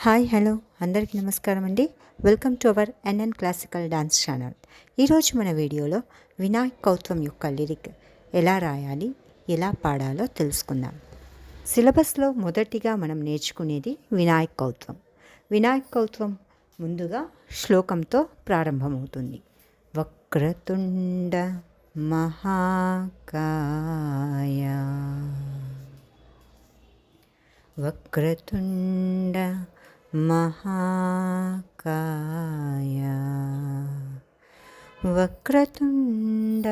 Hi hello అందరికీ నమస్కారం అండి. Welcome to our NN classical dance channel. ఈరోజు మన వీడియోలో వినాయక్ కౌత్వం యొక్క లిరిక్ ఎలా రాయాలి, ఎలా పాడాలో తెలుసుకుందాం. సిలబస్లో మొదటిగా మనం నేర్చుకునేది వినాయక్ కౌత్వం. వినాయక్ కౌత్వం ముందుగా శ్లోకంతో ప్రారంభమవుతుంది. వక్రతుండ మహాకాయ వక్రతుండ మహాకాయ వక్రతుండ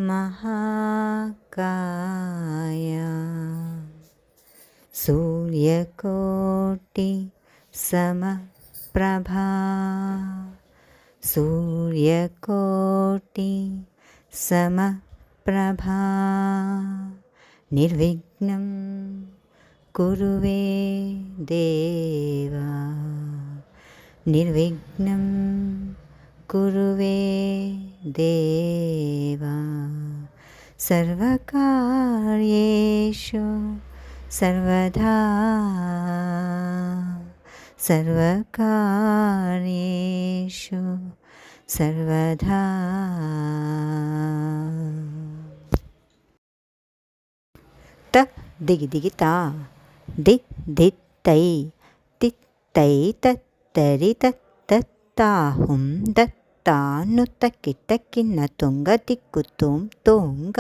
మహాకాయ సూర్యకోటి సమప్రభా సూర్యకోటి సమప్రభా నిర్విఘ్నం కురువే దేవా నిర్విఘ్నం కురువే దేవా సర్వకార్యేషు సర్వదా సర్వకార్యేషు సర్వదా. త దిగి దిగితా ది దిత్తై తిత్తై తత్తరి తత్తాహుం దత్తాను తక్కిటకిన్న తుంగ తిక్కుతుం తోంగ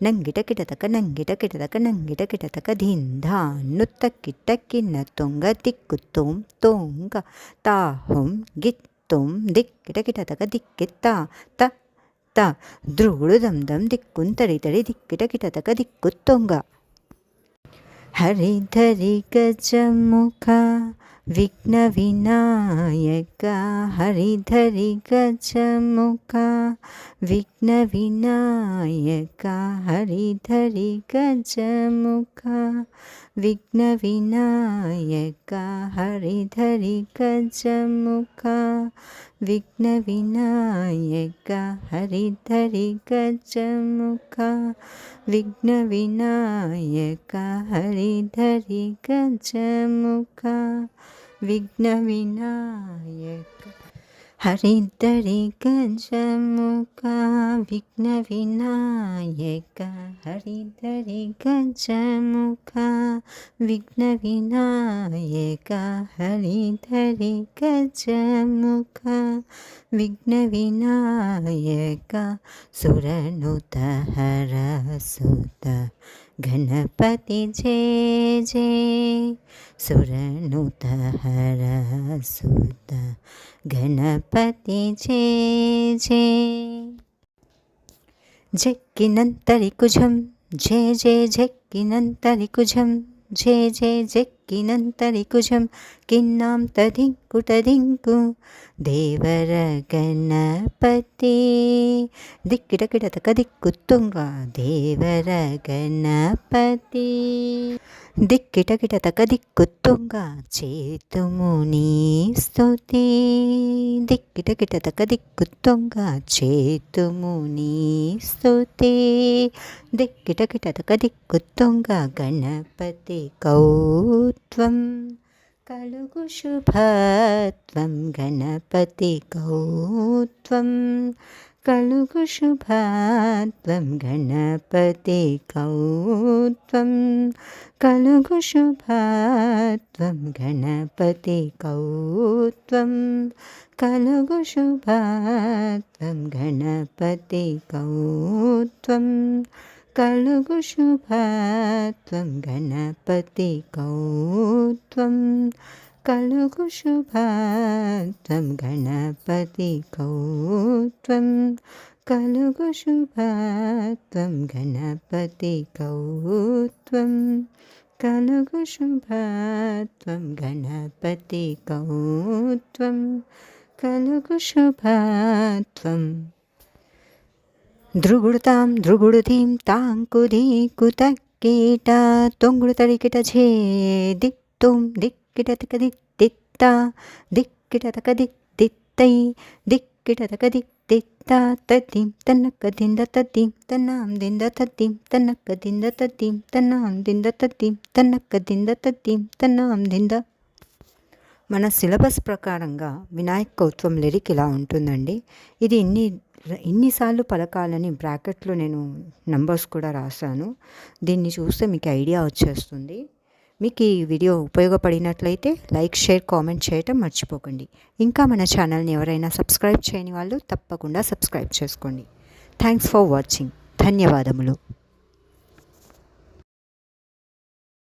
నంగిట కిటతక నంగిట కిటతక నంగిట కిటతక ధింధాను తక్కిటకిన్న తుంగ తిక్కుతుం తోంగ తాహుం గిత్తుం దిక్కిట కిటతక దిక్కిత్తా త త ద్రుగుడు దందం దిక్కుంతరితడి దిక్కిట కిటతక దిక్కుతొంగ. హరిధరి గజముఖ విఘ్న వినాయక హరిధరి గజముఖ విఘ్న వినాయక హరిధరి గజముఖ విఘ్న వినాయక హరిధరి గజముఖ విఘ్న వినాయక హరిధరి గజముఖ విఘ్న వినాయక హరిధరి గజముఖ విఘ్న వినాయక హరిధరి గజముఖ విఘ్న వినాయక హరిధరి గజముఖ విఘ్న వినాయక హరిధరి గజముఖ విఘ్న వినాయక సురనుత హరసుత గణపతి జయ జయ సురనుత హరసుత గణపతి జయ జయ. జక్కినంతరి కుజం జయ జయ జక్కినంతరి కుజం జయ జయ జక్కినంతరి కుజం కిన్నాం తదింకుటదింకు దేవర గణపతి దిక్కిట కిటతక దిక్కుతుంగ దేవర గణపతి దిక్కిట కిటతక దిక్కుతుంగ చేతుముని స్తుతి దిక్కిట కిటతక దిక్కుతుంగ చేతుముని స్తుతి దిక్కిట కిటతక దిక్కుతుంగ గణపతి కౌత్వం కలుగు శుభత్వం గణపతి కౌత్వం కలుగు శుభత్వం గణపతి కౌత్వం కలుగు శుభత్వం గణపతి కౌత్వం కలుగు శుభత్వం గణపతి కౌత్వం కలుగు శుభత్వం గణపతి కౌత్వం కలుగు శుభత్వం గణపతి కౌత్వం కలుగు శుభత్వం గణపతి కౌత్వం కలుగు శుభత్వం గణపతి కౌత్వం కలుగు శుభత్వం. ధ్రుగుడుతాం ధ్రుగుడుధీం తాంకుధీకుతక్కేట తొంగుడు తడికిట ఝే దిత్తుం దిక్కిటతక దిత్తిత్తా దిక్కిటతక దిత్తిత్తై దిక్కిటతక దిత్తిత్తా తద్దిం తన్నక్క దింద తద్దిం తన్నాం దింద తద్దిం తన్నక్క దింద తద్దిం తన్నాం దింద తద్దిం తన్నక్క దింద తద్దిం తన్నాం దింద. మన సిలబస్ ప్రకారంగా వినాయక కౌత్వం లిరిక్ ఇలా ఉంటుందండి. ఇది ఇన్నిసార్లు పలకాలని బ్రాకెట్లో నేను నంబర్స్ కూడా రాశాను. దీన్ని చూస్తే మీకు ఐడియా వచ్చేస్తుంది. మీకు ఈ వీడియో ఉపయోగపడినట్లయితే లైక్, షేర్, కామెంట్ చేయటం మర్చిపోకండి. ఇంకా మన ఛానల్ని ఎవరైనా సబ్స్క్రైబ్ చేయని వాళ్ళు తప్పకుండా సబ్స్క్రైబ్ చేసుకోండి. Thanks for watching. ధన్యవాదములు.